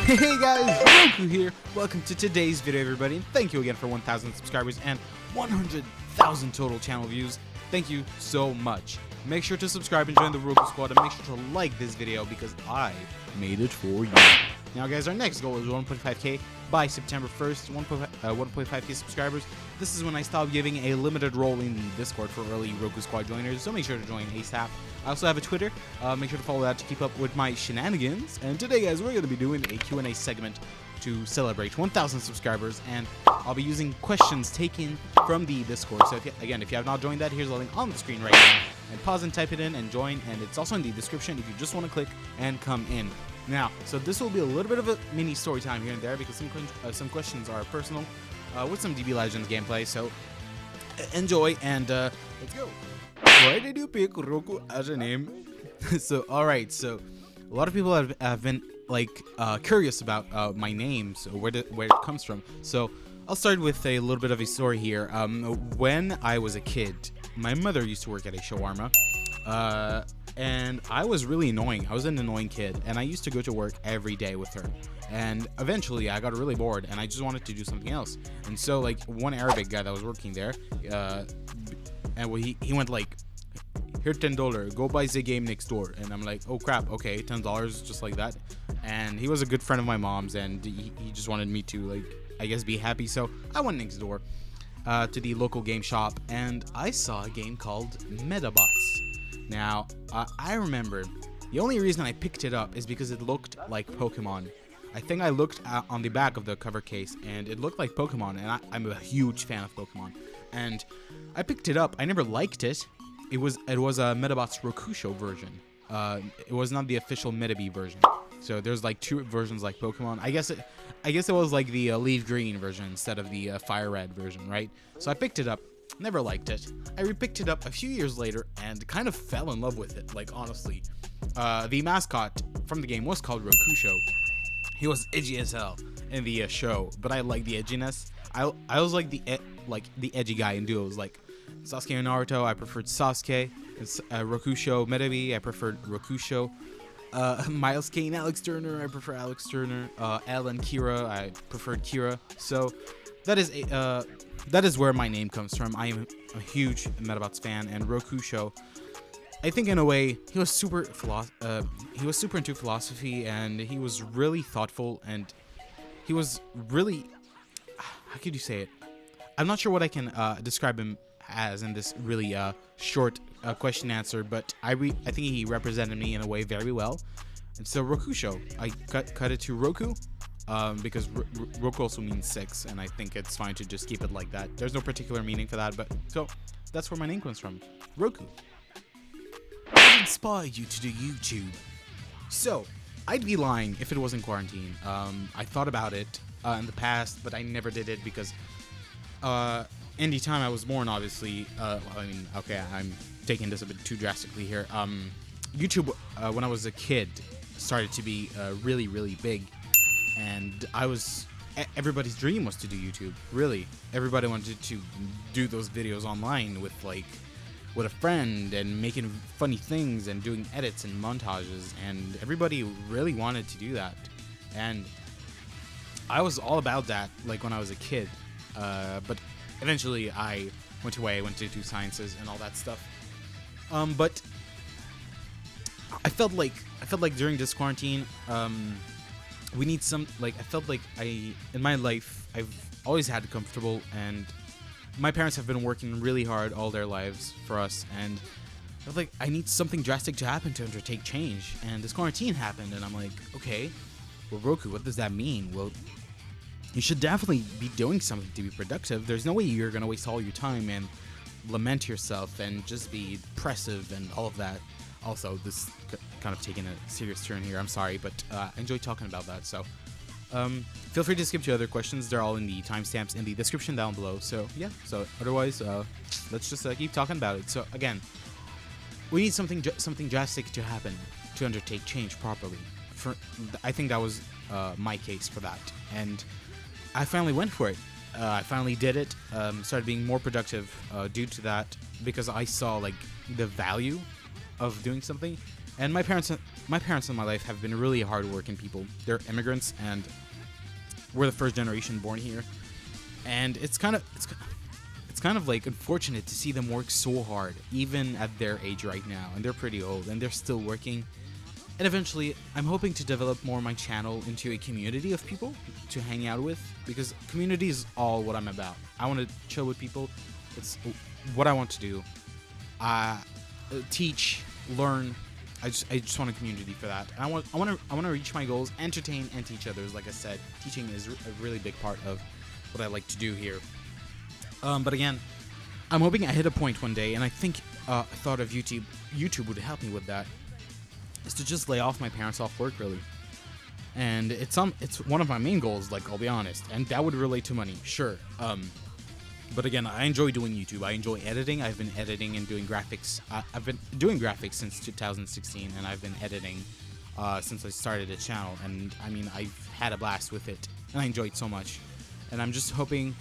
Hey guys, Roku here. Welcome to today's video, everybody. And thank you again for 1,000 subscribers and 100,000 total channel views. Thank you so much. Make sure to subscribe and join the Roku squad, and make sure to like this video because I made it for you. Now, guys, our next goal is 1.5k by September 1st. 1.5k subscribers. This is when I stop giving a limited role in the Discord for early Roku squad joiners, so make sure to join ASAP. I also have a Twitter. Make sure to follow that to keep up with my shenanigans. And today, guys, we're going to be doing a Q&A segment to celebrate 1,000 subscribers, and I'll be using questions taken from the Discord. So, if you have not joined that, here's a link on the screen right now. And pause and type it in and join, and it's also in the description if you just want to click and come in. Now, so this will be a little bit of a mini story time here and there because some questions are personal with some DB Legends gameplay. So enjoy and let's go. Why did you pick Roku as a name? So alright, so a lot of people have been like curious about my name, so where it comes from. So I'll start with a little bit of a story here. When I was a kid, my mother used to work at a shawarma. And I was really annoying. I was an annoying kid, and I used to go to work every day with her. And eventually, I got really bored, and I just wanted to do something else. And so, like, one Arabic guy that was working there, he went like, "Here, $10. Go buy the game next door." And I'm like, "Oh crap, okay, $10, just like that." And he was a good friend of my mom's, and he just wanted me to, like, I guess, be happy. So I went next door to the local game shop, and I saw a game called Medabots. Now, I remember the only reason I picked it up is because it looked like Pokemon. I think I looked on the back of the cover case, and it looked like Pokemon, and I'm a huge fan of Pokemon. And I picked it up. I never liked it. It was a Medabots Roku show version. It was not the official Metabee version. So there's like two versions like Pokemon. I guess it was like the leaf green version instead of the fire red version, right? So I picked it up. Never liked it. I repicked it up a few years later and kind of fell in love with it, like, honestly. The mascot from the game was called Rokusho. He was edgy as hell in the show, but I like the edginess. I was like the edgy guy in duos, like Sasuke and Naruto. I preferred Sasuke. Rokusho Metabee, I preferred Rokusho. Miles Kane, Alex Turner, I prefer Alex Turner. Elle and Kira, I preferred Kira. So that is where my name comes from. I am a huge Medabots fan, and Rokusho, I think in a way he was super into philosophy, and he was really thoughtful, and he was really, how could you say it? I'm not sure what I can describe him as in this really short question answer, but I think he represented me in a way very well. And so Rokusho, I cut it to Roku. Because Roku also means 6, and I think it's fine to just keep it like that. There's no particular meaning for that, but so that's where my name comes from. Roku. What inspired you to do YouTube? So, I'd be lying if it wasn't quarantine. I thought about it in the past, but I never did it because in the time I was born, obviously, okay, I'm taking this a bit too drastically here. YouTube, when I was a kid, started to be really, really big. And everybody's dream was to do YouTube. Really, everybody wanted to do those videos online with a friend and making funny things and doing edits and montages. And everybody really wanted to do that. And I was all about that, like when I was a kid. But eventually, I went away. I went to do sciences and all that stuff. But I felt like during this quarantine. We need some, I felt like in my life, I've always had it comfortable, and my parents have been working really hard all their lives for us, and I felt like I need something drastic to happen to undertake change, and this quarantine happened, and I'm like, okay, well, Roku, what does that mean? Well, you should definitely be doing something to be productive. There's no way you're going to waste all your time and lament yourself and just be depressive and all of that. Also, this kind of taking a serious turn here. I'm sorry, but I enjoy talking about that. So feel free to skip to other questions. They're all in the timestamps in the description down below. So yeah. So otherwise, let's just keep talking about it. So again, we need something drastic to happen to undertake change properly. I think that was my case for that, and I finally went for it. I finally did it. Started being more productive due to that, because I saw like the value of doing something. And my parents in my life have been really hardworking people. They're immigrants, and we're the first generation born here. And it's kind of like unfortunate to see them work so hard, even at their age right now. And they're pretty old, and they're still working. And eventually, I'm hoping to develop more my channel into a community of people to hang out with, because community is all what I'm about. I want to chill with people. It's what I want to do. Teach, learn. I just want a community for that. And I want to reach my goals, entertain and teach others. Like I said, teaching is a really big part of what I like to do here. But again, I'm hoping I hit a point one day, and I think I thought of YouTube would help me with that. Is to just lay off my parents off work, really. And it's one of my main goals, like, I'll be honest. And that would relate to money, sure. But again, I enjoy doing YouTube. I enjoy editing. I've been editing and doing graphics. I've been doing graphics since 2016, and I've been editing since I started the channel. And I mean, I've had a blast with it, and I enjoy it so much. And I'm just hoping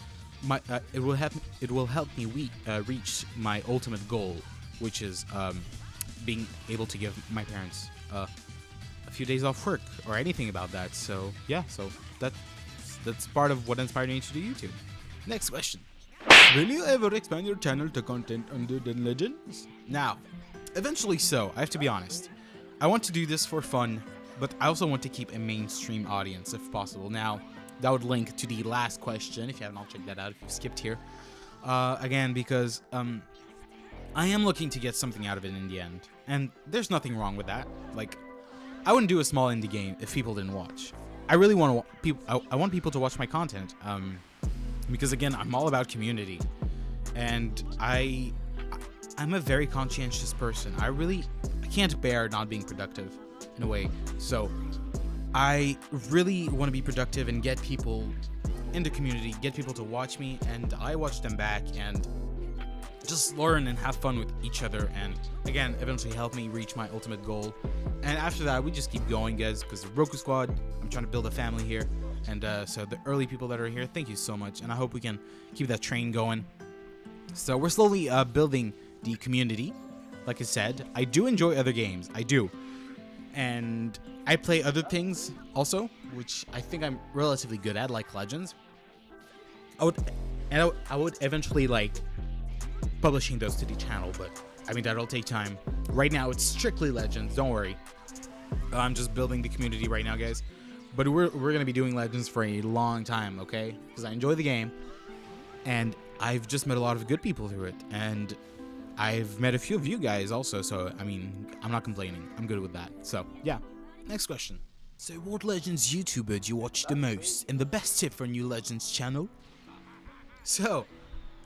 it will help me reach my ultimate goal, which is being able to give my parents a few days off work or anything about that. So yeah, so that's part of what inspired me to do YouTube. Next question. Will you ever expand your channel to content other than Legends? Now, eventually so, I have to be honest. I want to do this for fun, but I also want to keep a mainstream audience if possible. Now, that would link to the last question, if you haven't all checked that out, if you skipped here. Again, because I am looking to get something out of it in the end. And there's nothing wrong with that. Like, I wouldn't do a small indie game if people didn't watch. I really want I want people to watch my content. Because again, I'm all about community, and I'm a very conscientious person. I can't bear not being productive in a way. So I really want to be productive and get people in the community, get people to watch me, and I watch them back and just learn and have fun with each other, and again, eventually help me reach my ultimate goal. And after that, we just keep going, guys, because the Roku squad, I'm trying to build a family here. And so the early people that are here, thank you so much. And I hope we can keep that train going. So we're slowly building the community. Like I said, I do enjoy other games. I do. And I play other things also, which I think I'm relatively good at, like Legends. I would eventually like publishing those to the channel, but I mean, that'll take time. Right now, it's strictly Legends. Don't worry. I'm just building the community right now, guys. But we're going to be doing Legends for a long time, okay? Because I enjoy the game, and I've just met a lot of good people through it, and I've met a few of you guys also, so, I mean, I'm not complaining. I'm good with that. So, yeah. Next question. So, what Legends YouTuber do you watch the most, and the best tip for a new Legends channel? So,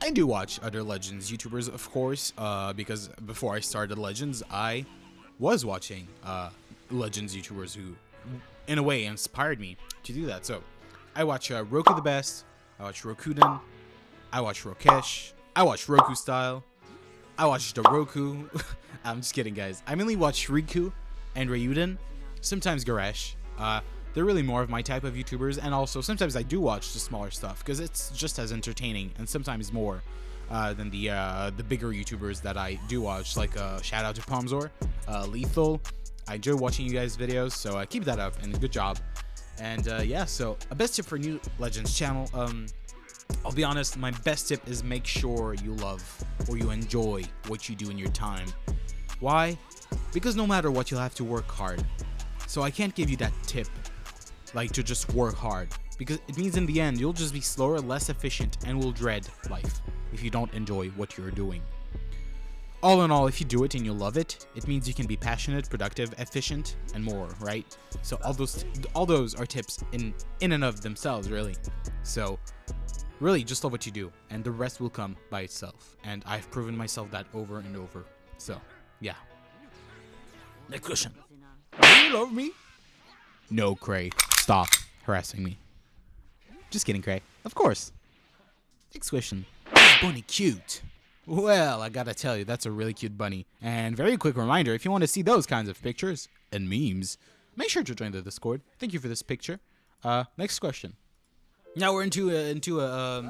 I do watch other Legends YouTubers, of course, because before I started Legends, I was watching Legends YouTubers who, in a way, inspired me to do that. So I watch Roku the Best, I watch Rokuden, I watch Rokesh, I watch Roku Style, I watch the Roku. I'm just kidding, guys. I mainly watch Riku and Ryuden, sometimes Garesh. They're really more of my type of YouTubers, and also sometimes I do watch the smaller stuff because it's just as entertaining and sometimes more than the bigger YouTubers that I do watch. Like shout out to Pomzor, Lethal. I enjoy watching you guys' videos, so keep that up, and good job. And yeah, so a best tip for new Legends channel. I'll be honest, my best tip is make sure you love or you enjoy what you do in your time. Why? Because no matter what, you'll have to work hard. So I can't give you that tip, like to just work hard, because it means in the end, you'll just be slower, less efficient, and will dread life if you don't enjoy what you're doing. All in all, if you do it and you love it, it means you can be passionate, productive, efficient, and more, right? So all those are tips in and of themselves, really. So really, just love what you do, and the rest will come by itself. And I've proven myself that over and over. So, yeah. Next question. Do you love me? No, Cray. Stop harassing me. Just kidding, Cray. Of course. Next question. Is Bunny cute? Well, I gotta tell you, that's a really cute bunny. And very quick reminder, if you want to see those kinds of pictures and memes, make sure to join the Discord. Thank you for this picture. Next question. Now we're into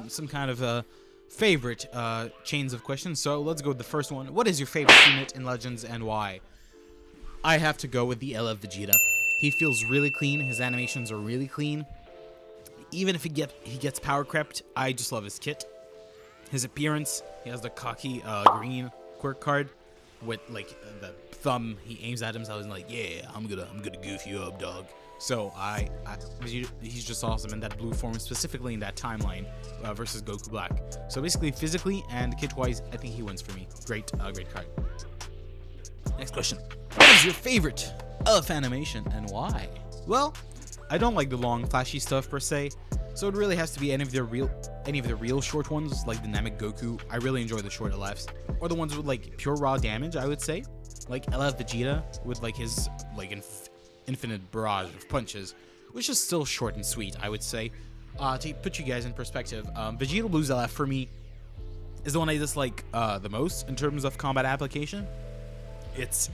some kind of favorite chains of questions. So let's go with the first one. What is your favorite unit in Legends and why? I have to go with the LF Vegeta. He feels really clean. His animations are really clean. Even if he gets power crept, I just love his kit. His appearance, he has the cocky green quirk card with like the thumb. He aims at himself and like, yeah, I'm gonna goof you up, dog. So he's just awesome in that blue form, specifically in that timeline versus Goku Black. So basically, physically and kit-wise, I think he wins for me. Great card. Next question: what is your favorite LF animation and why? Well, I don't like the long, flashy stuff per se, so it really has to be any of the real short ones, like the Namek Goku. I really enjoy the short LFs, or the ones with like pure raw damage. I would say, like LF Vegeta with like his like infinite barrage of punches, which is still short and sweet. I would say. To put you guys in perspective, Vegeta Blue's LF for me is the one I dislike the most in terms of combat application. It's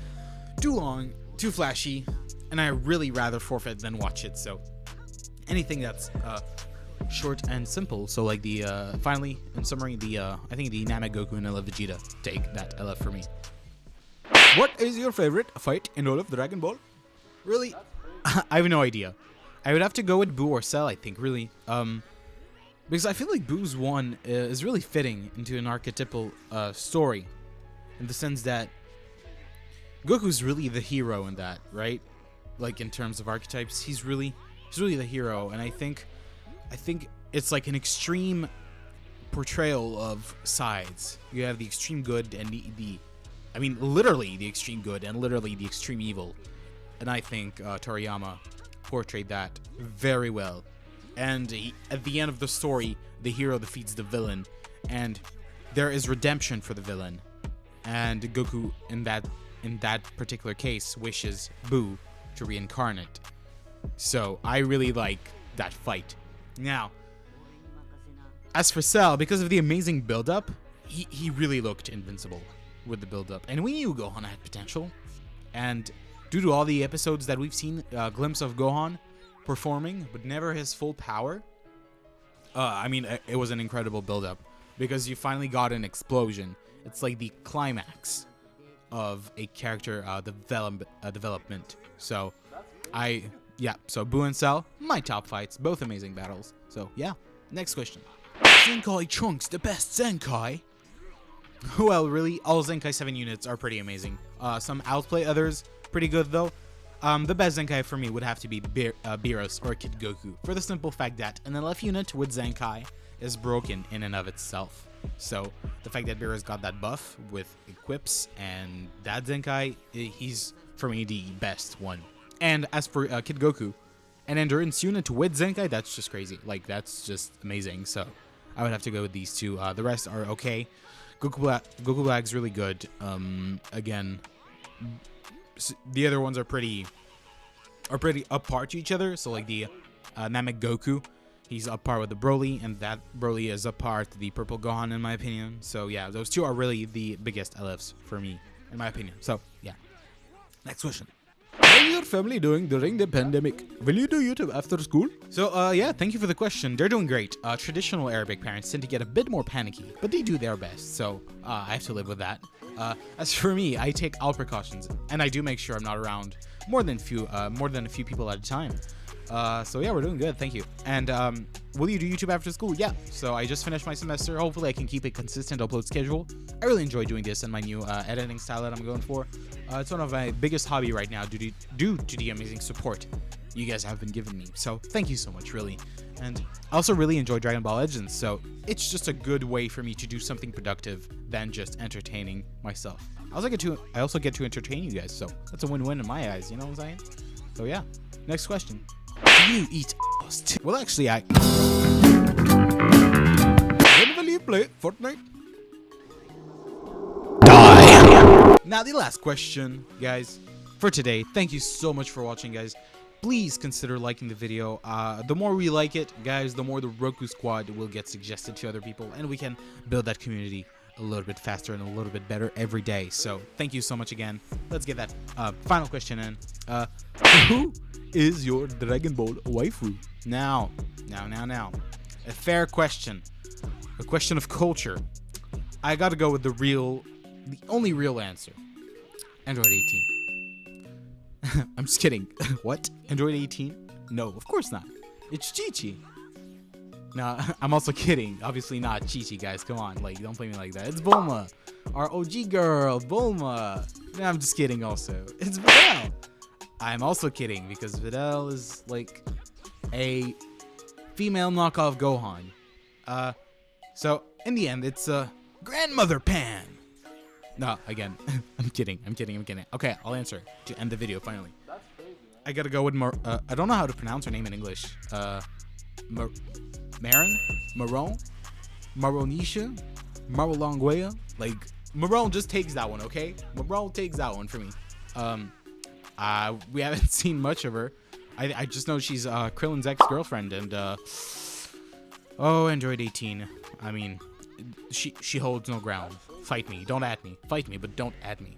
too long, too flashy, and I really rather forfeit than watch it. So anything that's short and simple. So like the finally, in summary, I think the Namek Goku and LF Vegeta take that LF for me. What is your favorite fight in all of Dragon Ball? Really, I have no idea. I would have to go with Boo or Cell, I think, really. Because I feel like Boo's one is really fitting into an archetypal story, in the sense that Goku's really the hero in that, right? Like in terms of archetypes, he's really the hero, and I think it's like an extreme portrayal of sides. You have the extreme good and literally the extreme good and literally the extreme evil, and I think Toriyama portrayed that very well. And at the end of the story, the hero defeats the villain, and there is redemption for the villain. And Goku, in that particular case, wishes Boo to reincarnate. So I really like that fight. Now, as for Cell, because of the amazing build-up, he really looked invincible with the build-up, and we knew Gohan had potential. And due to all the episodes that we've seen, a glimpse of Gohan performing, but never his full power. It was an incredible build-up because you finally got an explosion. It's like the climax of a character development. So, so Boo and Cell, my top fights, both amazing battles. So yeah, next question. Zenkai Trunks, the best Zenkai? Well, really, all Zenkai 7 units are pretty amazing. Some outplay others. Pretty good though. The best Zenkai for me would have to be Beerus or Kid Goku, for the simple fact that an LF unit with Zenkai is broken in and of itself. So the fact that Beerus got that buff with equips and that Zenkai, he's for me the best one. And as for Kid Goku, an endurance unit with Zenkai, that's just crazy. Like, that's just amazing. So I would have to go with these two. The rest are okay. Goku Black's really good. Again, the other ones are pretty up par to each other. So like the Namek Goku, he's up par with the Broly, and that Broly is up par to the Purple Gohan in my opinion. So yeah, those two are really the biggest LFs for me in my opinion. So yeah, next question. How are your family doing during the pandemic? Will you do YouTube after school? So yeah, thank you for the question. They're doing great. Traditional Arabic parents tend to get a bit more panicky, but they do their best. So I have to live with that. As for me, I take all precautions, and I do make sure I'm not around more than a few people at a time. So yeah, we're doing good, thank you. And will you do YouTube after school? Yeah. So I just finished my semester. Hopefully I can keep a consistent upload schedule. I really enjoy doing this and my new editing style that I'm going for. It's one of my biggest hobby right now due to the amazing support you guys have been giving me. So thank you so much, really. And I also really enjoy Dragon Ball Legends, so it's just a good way for me to do something productive than just entertaining myself. I also get to entertain you guys, so that's a win-win in my eyes, you know what I'm saying? So yeah, next question. Do you eat ass too? Well, actually, when will you play Fortnite? Die! Now, the last question, guys, for today. Thank you so much for watching, guys. Please consider liking the video. The more we like it, guys, the more the Roku squad will get suggested to other people, and we can build that community a little bit faster and a little bit better every day. So thank you so much again. Let's get that final question in. Who is your Dragon Ball waifu? Now. A fair question. A question of culture. I gotta go with the only real answer. Android 18. I'm just kidding. What? Android 18? No, of course not. It's Chi-Chi. No, I'm also kidding. Obviously not Chi-Chi, guys. Come on, like, don't play me like that. It's Bulma, our OG girl, Bulma. No, I'm just kidding also. It's Videl. I'm also kidding because Videl is like a female knockoff Gohan. So in the end, it's Grandmother Pan. No, again, I'm kidding. Okay, I'll answer to end the video finally. That's crazy, man. I gotta go with I don't know how to pronounce her name in English. Maron? Maronisha? Marolongwea? Like, Maron just takes that one, okay? Maron takes that one for me. We haven't seen much of her. I just know she's Krillin's ex-girlfriend, and oh, Android 18. I mean, she holds no ground. Fight me, don't add me. Fight me, but don't add me.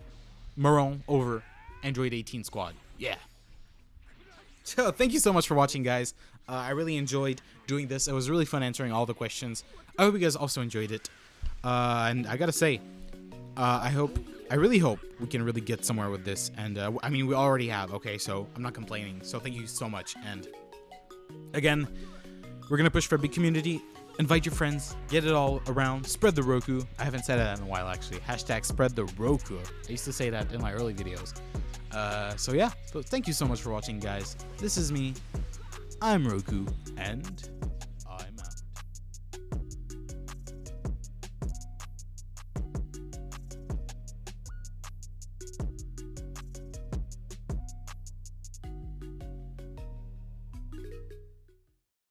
Maron over Android 18 squad. Yeah. So thank you so much for watching, guys. I really enjoyed doing this. It was really fun answering all the questions. I hope you guys also enjoyed it. And I gotta say, I really hope we can really get somewhere with this. And I mean, we already have. Okay, so I'm not complaining. So thank you so much. And again, we're gonna push for a big community. Invite your friends, get it all around, spread the Roku. I haven't said that in a while, actually. Hashtag spread the Roku. I used to say that in my early videos. So yeah, so thank you so much for watching, guys. This is me. I'm Roku, and